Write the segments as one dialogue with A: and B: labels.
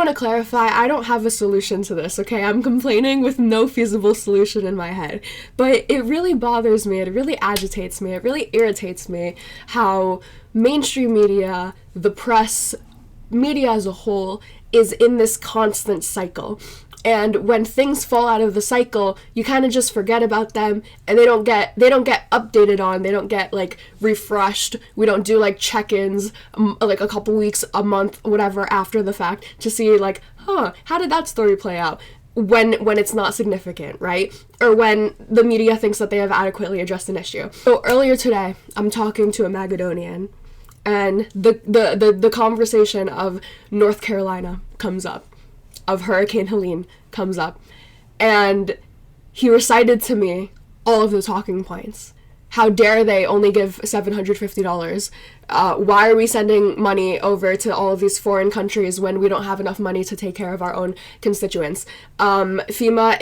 A: want to clarify, I don't have a solution to this, okay? I'm complaining with no feasible solution in my head. But it really bothers me, it really agitates me, it really irritates me how mainstream media, the press, media as a whole, is in this constant cycle. And when things fall out of the cycle, you kind of just forget about them, and they don't get updated on, they don't get, like, refreshed. We don't do, like, check-ins, like, a couple weeks, a month, whatever, after the fact, to see, like, how did that story play out? When it's not significant, right? Or when the media thinks that they have adequately addressed an issue. So earlier today, I'm talking to a Magadonian, and the conversation of North Carolina comes up, of Hurricane Helene comes up, and he recited to me all of the talking points. How dare they only give $750? Why are we sending money over to all of these foreign countries when we don't have enough money to take care of our own constituents? FEMA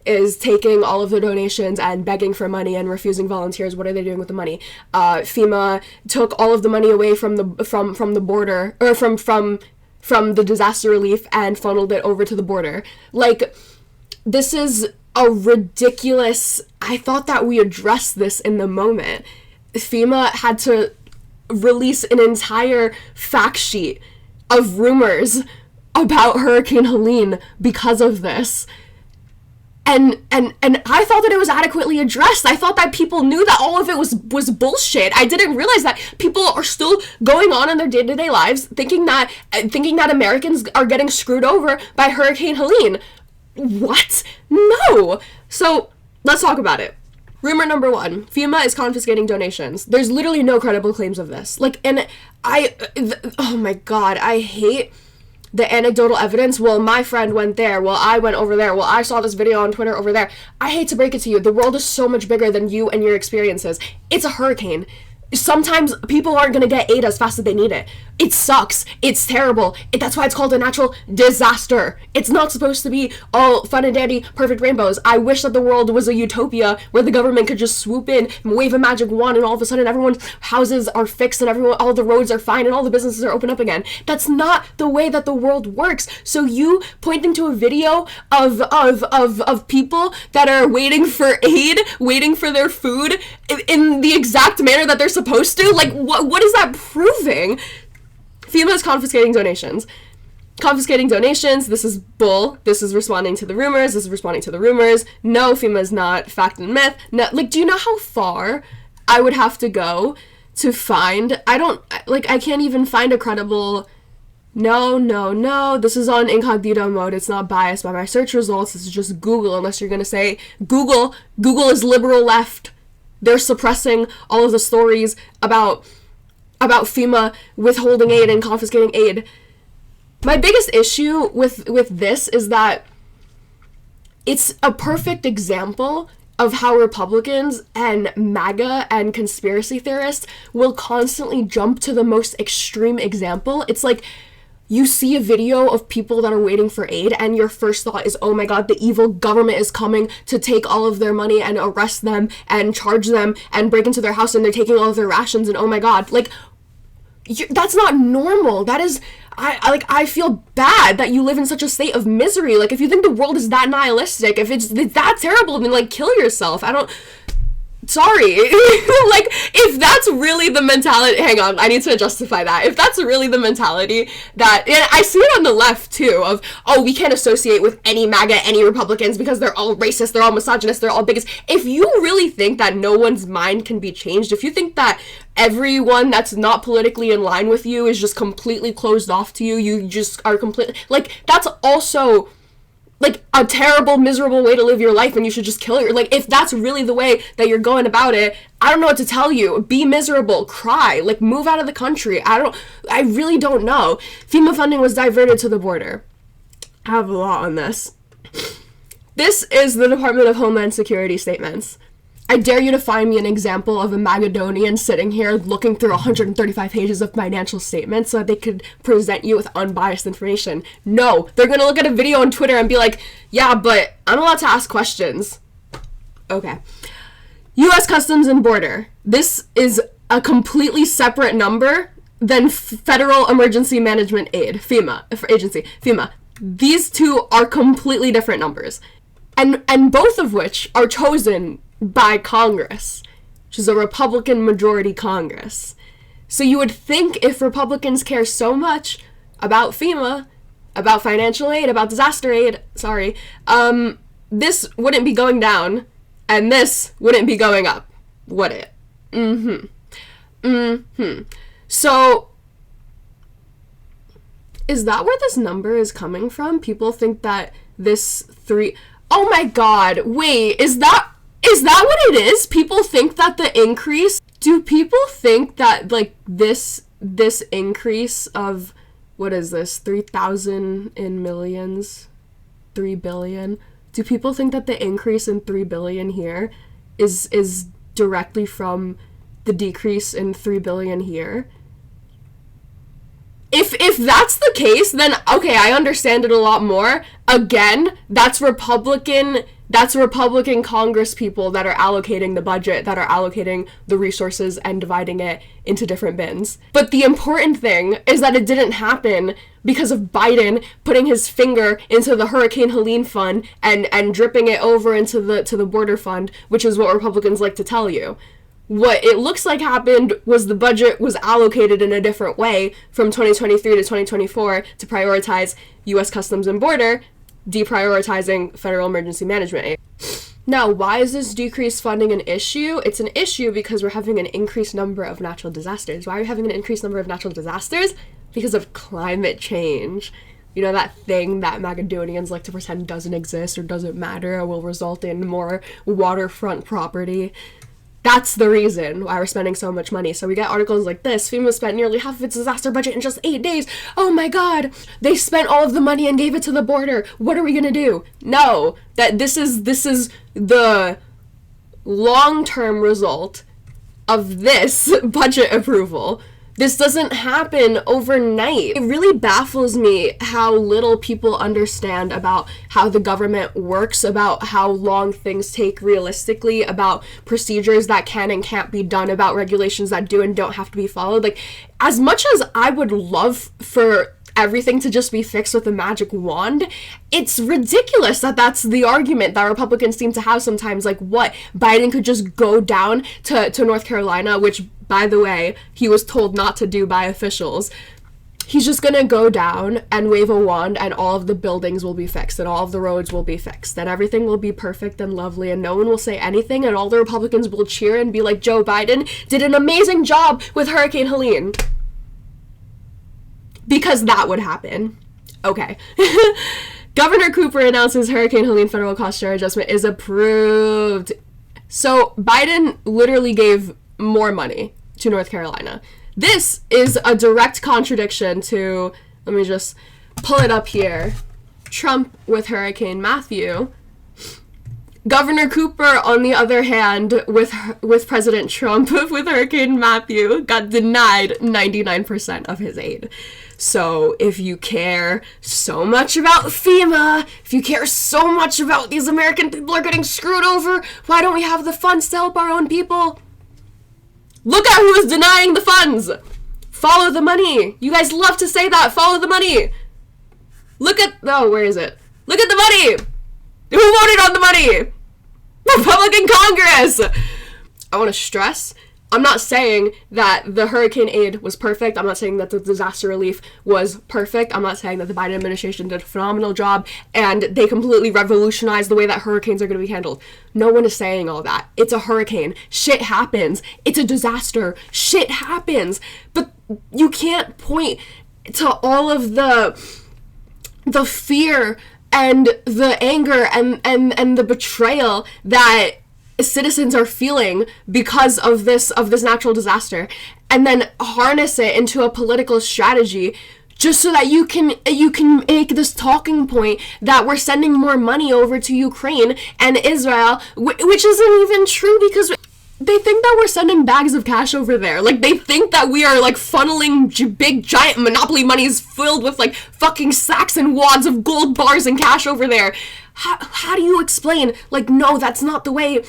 A: is taking all of the donations and begging for money and refusing volunteers. What are they doing with the money? FEMA took all of the money away from the border, or from the disaster relief, and funneled it over to the border. Like, this is a ridiculous... I thought that we addressed this in the moment. FEMA had to release an entire fact sheet of rumors about Hurricane Helene because of this. And I thought that it was adequately addressed. I thought that people knew that all of it was bullshit. I didn't realize that people are still going on in their day-to-day lives thinking that Americans are getting screwed over by Hurricane Helene. What? No! So, let's talk about it. Rumor number 1, FEMA is confiscating donations. There's literally no credible claims of this. Like, and oh my god, I hate the anecdotal evidence. Well, my friend went there. Well, I went over there. Well, I saw this video on Twitter over there. I hate to break it to you. The world is so much bigger than you and your experiences. It's a hurricane. Sometimes people aren't going to get aid as fast as they need it. It sucks. It's terrible. That's why it's called a natural disaster. It's not supposed to be all fun and dandy, perfect rainbows. I wish that the world was a utopia where the government could just swoop in and wave a magic wand, and all of a sudden everyone's houses are fixed and all the roads are fine and all the businesses are open up again. That's not the way that the world works. So you pointing to a video of people that are waiting for aid, waiting for their food in the exact manner that they're supposed to, like, what is that proving? FEMA is confiscating donations. This is bull. This is responding to the rumors. No, FEMA is not fact and myth. No, like, do you know how far I would have to go to find? I can't even find a credible... No, this is on incognito mode. It's not biased by my search results. This is just Google, unless you're gonna say Google. Google is liberal left. They're suppressing all of the stories about FEMA withholding aid and confiscating aid. My biggest issue with this is that it's a perfect example of how Republicans and MAGA and conspiracy theorists will constantly jump to the most extreme example. It's like, you see a video of people that are waiting for aid, and your first thought is, oh my god, the evil government is coming to take all of their money and arrest them and charge them and break into their house, and they're taking all of their rations, and oh my god. Like, that's not normal. That is... I feel bad that you live in such a state of misery. Like, if you think the world is that nihilistic, if it's that terrible, then, like, kill yourself. Sorry. Like, if that's really the mentality... Hang on, I need to justify that. If that's really the mentality that... And I see it on the left, too, of, oh, we can't associate with any MAGA, any Republicans, because they're all racist, they're all misogynist, they're all bigots. If you really think that no one's mind can be changed, if you think that everyone that's not politically in line with you is just completely closed off to you, you just are completely... Like, that's also... like, a terrible, miserable way to live your life, and you should just kill your... Like, if that's really the way that you're going about it, I don't know what to tell you. Be miserable. Cry. Like, move out of the country. I really don't know. FEMA funding was diverted to the border. I have a lot on this. This is the Department of Homeland Security statements. I dare you to find me an example of a Magadonian sitting here looking through 135 pages of financial statements so that they could present you with unbiased information. No, they're gonna look at a video on Twitter and be like, yeah, but I'm allowed to ask questions. Okay. U.S. Customs and Border. This is a completely separate number than Federal Emergency Management Aid, FEMA. These two are completely different numbers. And both of which are chosen by Congress, which is a Republican majority Congress. So you would think if Republicans care so much about FEMA, about financial aid, about disaster aid, this wouldn't be going down, and this wouldn't be going up, would it? So, is that where this number is coming from? People think that oh my god, wait, is that what it is? People think that the increase, do people think that, like, this increase of, what is this, 3,000 in millions, 3 billion? Do people think that the increase in 3 billion here is directly from the decrease in 3 billion here? If that's the case, then okay, I understand it a lot more. Again, that's Republican Congress people that are allocating the budget, that are allocating the resources and dividing it into different bins. But the important thing is that it didn't happen because of Biden putting his finger into the Hurricane Helene fund and dripping it over into the border fund, which is what Republicans like to tell you. What it looks like happened was the budget was allocated in a different way from 2023 to 2024 to prioritize U.S. Customs and Border, deprioritizing Federal Emergency Management Aid. Now, why is this decreased funding an issue? It's an issue because we're having an increased number of natural disasters. Why are we having an increased number of natural disasters? Because of climate change. You know, that thing that Magadonians like to pretend doesn't exist or doesn't matter or will result in more waterfront property. That's the reason why we're spending so much money. So we get articles like this: FEMA spent nearly half of its disaster budget in just 8 days. Oh my god, they spent all of the money and gave it to the border. What are we gonna do? No, that this is the long-term result of this budget approval. This doesn't happen overnight. It really baffles me how little people understand about how the government works, about how long things take realistically, about procedures that can and can't be done, about regulations that do and don't have to be followed. Like, as much as I would love for everything to just be fixed with a magic wand, it's ridiculous that that's the argument that Republicans seem to have sometimes. Like, what? Biden could just go down to North Carolina, which, by the way, he was told not to do by officials. He's just gonna go down and wave a wand and all of the buildings will be fixed and all of the roads will be fixed and everything will be perfect and lovely and no one will say anything and all the Republicans will cheer and be like, Joe Biden did an amazing job with Hurricane Helene. Because that would happen. Okay. Governor Cooper announces Hurricane Helene federal cost share adjustment is approved. So Biden literally gave more money to North Carolina. This is a direct contradiction to, let me just pull it up here, Trump with Hurricane Matthew. Governor Cooper, on the other hand, with President Trump with Hurricane Matthew, got denied 99% of his aid. So if you care so much about FEMA, if you care so much about these American people are getting screwed over, why don't we have the funds to help our own people? Look at who is denying the funds. Follow the money. You guys love to say that. Follow the money. Look at, oh, where is it? Look at the money. Who voted on the money? Republican Congress. I want to stress, I'm not saying that the hurricane aid was perfect. I'm not saying that the disaster relief was perfect. I'm not saying that the Biden administration did a phenomenal job and they completely revolutionized the way that hurricanes are going to be handled. No one is saying all that. It's a hurricane. Shit happens. It's a disaster. Shit happens. But you can't point to all of the fear and the anger and the betrayal that citizens are feeling because of this natural disaster, and then harness it into a political strategy just so that you can make this talking point that we're sending more money over to Ukraine and Israel, which isn't even true, because they think that we're sending bags of cash over there. Like, they think that we are, like, funneling big, giant Monopoly monies filled with, like, fucking sacks and wads of gold bars and cash over there. How do you explain, like, no, that's not the way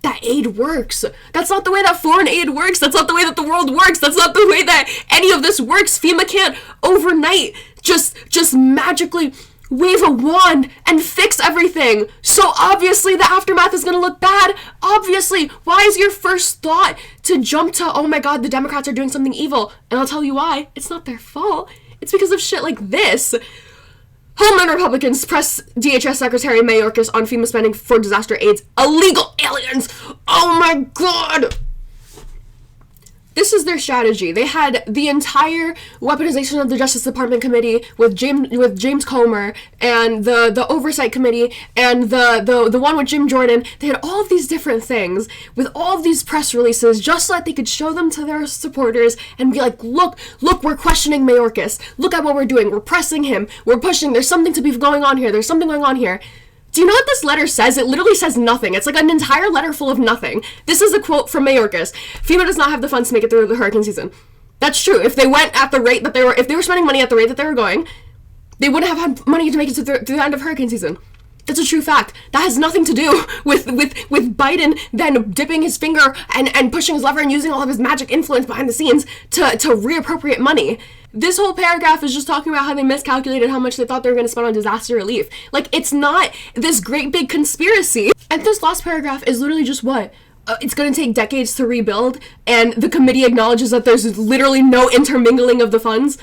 A: that aid works. That's not the way that foreign aid works. That's not the way that the world works. That's not the way that any of this works. FEMA can't overnight just magically wave a wand and fix everything. So obviously the aftermath is going to look bad. Obviously. Why is your first thought to jump to, oh my god, the Democrats are doing something evil? And I'll tell you why. It's not their fault. It's because of shit like this. Homeland Republicans press DHS Secretary Mayorkas on FEMA spending for disaster aids. Illegal aliens! Oh my god! This is their strategy. They had the entire weaponization of the Justice Department committee with James Comer and the oversight committee and the one with Jim Jordan. They had all of these different things with all of these press releases just so that they could show them to their supporters and be like, look, we're questioning Mayorkas. Look at what we're doing. We're pressing him. We're pushing. There's something to be going on here. There's something going on here. Do you know what this letter says? It literally says nothing. It's like an entire letter full of nothing. This is a quote from Mayorkas. FEMA does not have the funds to make it through the hurricane season. That's true. If they went at the rate that they were, if they were spending money at the rate that they were going, they wouldn't have had money to make it to the end of hurricane season. That's a true fact. That has nothing to do with Biden then dipping his finger and pushing his lever and using all of his magic influence behind the scenes to reappropriate money. This whole paragraph is just talking about how they miscalculated how much they thought they were going to spend on disaster relief. Like, it's not this great big conspiracy. And this last paragraph is literally just what? It's going to take decades to rebuild, and the committee acknowledges that there's literally no intermingling of the funds.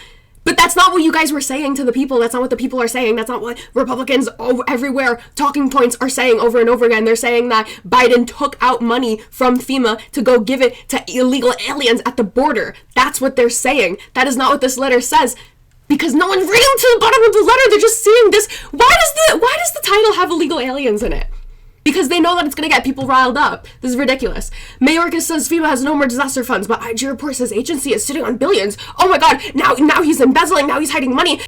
A: But that's not what you guys were saying to the people. That's not what the people are saying. That's not what Republicans everywhere, talking points, are saying over and over again. They're saying that Biden took out money from FEMA to go give it to illegal aliens at the border. That's what they're saying. That is not what this letter says. Because no one's reading to the bottom of the letter. They're just seeing this. Why does the title have illegal aliens in it? Because they know that it's going to get people riled up. This is ridiculous. Mayorkas says FEMA has no more disaster funds, but IG report says agency is sitting on billions. Oh my god, now he's embezzling, now he's hiding money.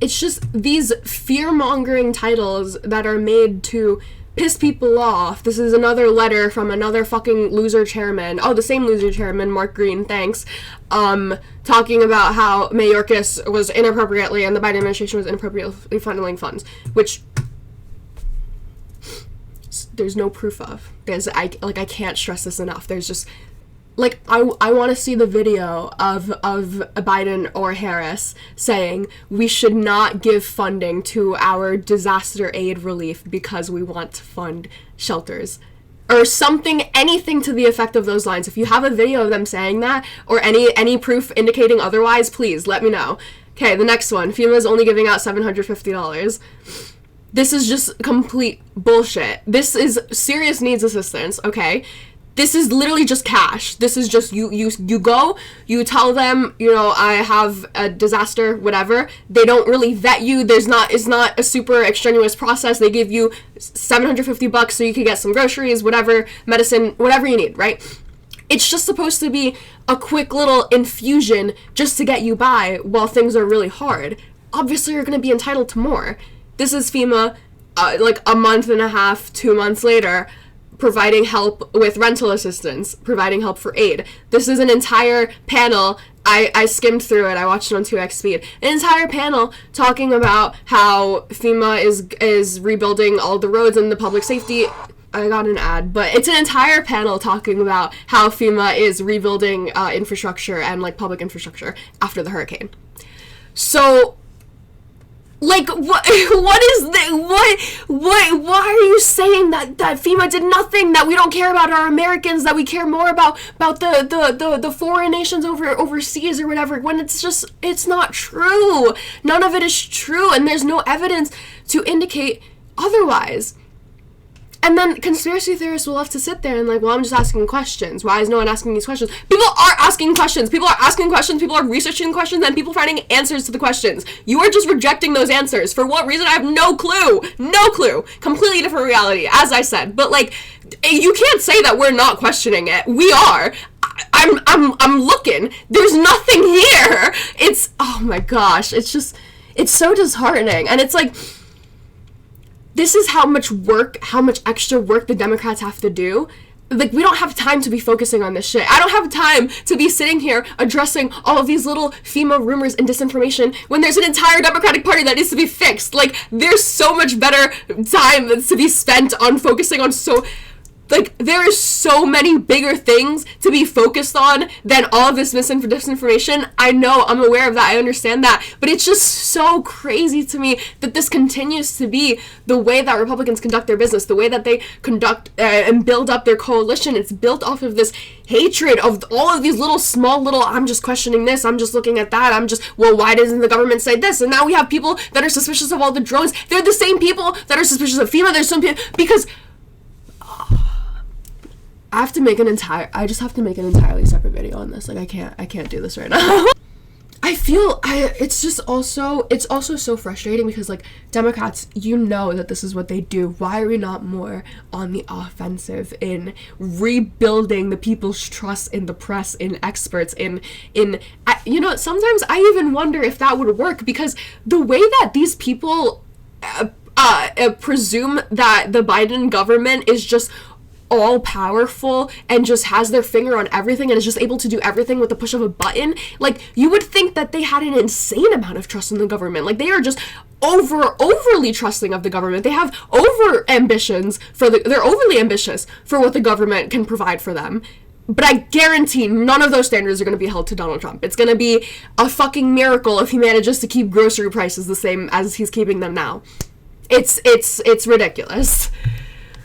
A: It's just these fear-mongering titles that are made to piss people off. This is another letter from another fucking loser chairman. Oh, the same loser chairman, Mark Green, thanks. Talking about how Mayorkas was inappropriately, and the Biden administration was inappropriately funneling funds, which there's no proof of. I can't stress this enough. There's just, like, I want to see the video of Biden or Harris saying we should not give funding to our disaster aid relief because we want to fund shelters. Or something, anything to the effect of those lines. If you have a video of them saying that, or any proof indicating otherwise, please let me know. Okay, the next one. FEMA is only giving out $750. This is just complete bullshit. This is serious needs assistance, okay? This is literally just cash. This is just, you go, you tell them, I have a disaster, whatever. They don't really vet you. It's not a super extraneous process. They give you $750 so you can get some groceries, whatever, medicine, whatever you need, right? It's just supposed to be a quick little infusion just to get you by while things are really hard. Obviously, you're going to be entitled to more. This is FEMA, like a month and a half, 2 months later, providing help with rental assistance, providing help for aid. This is an entire panel. I skimmed through it. I watched it on 2x speed. An entire panel talking about how FEMA is rebuilding all the roads and the public safety. I got an ad, but it's an entire panel talking about how FEMA is rebuilding infrastructure and like public infrastructure after the hurricane. So, like, what is that? Why are you saying that FEMA did nothing, that we don't care about our Americans, that we care more about the foreign nations overseas or whatever, when it's not true. None of it is true, and there's no evidence to indicate otherwise. And then conspiracy theorists will have to sit there and like, well, I'm just asking questions. Why is no one asking these questions? People are asking questions. People are asking questions. People are researching questions, and people are finding answers to the questions. You are just rejecting those answers. For what reason? I have no clue. No clue. Completely different reality, as I said. But like, you can't say that we're not questioning it. We are. I'm looking. There's nothing here. Oh my gosh. It's so disheartening. And it's like, this is how much extra work the Democrats have to do. Like, we don't have time to be focusing on this shit. I don't have time to be sitting here addressing all of these little FEMA rumors and disinformation when there's an entire Democratic Party that needs to be fixed. Like, there's so much better time to be spent on focusing on Like, there are so many bigger things to be focused on than all of this disinformation. I know, I'm aware of that, I understand that, but it's just so crazy to me that this continues to be the way that Republicans conduct their business, the way that they conduct and build up their coalition. It's built off of this hatred of all of these small little, I'm just questioning this, I'm just looking at that, well, why doesn't the government say this? And now we have people that are suspicious of all the drones. They're the same people that are suspicious of FEMA. There's some people, because I just have to make an entirely separate video on this. Like, I can't do this right now. It's also so frustrating because, like, Democrats, you know that this is what they do. Why are we not more on the offensive in rebuilding the people's trust in the press, in experts, sometimes I even wonder if that would work, because the way that these people presume that the Biden government is just all powerful and just has their finger on everything and is just able to do everything with the push of a button, like, you would think that they had an insane amount of trust in the government. Like, they are just overly trusting of the government. They have they're overly ambitious for what the government can provide for them. But I guarantee none of those standards are going to be held to Donald Trump. It's going to be a fucking miracle if he manages to keep grocery prices the same as he's keeping them now. It's ridiculous.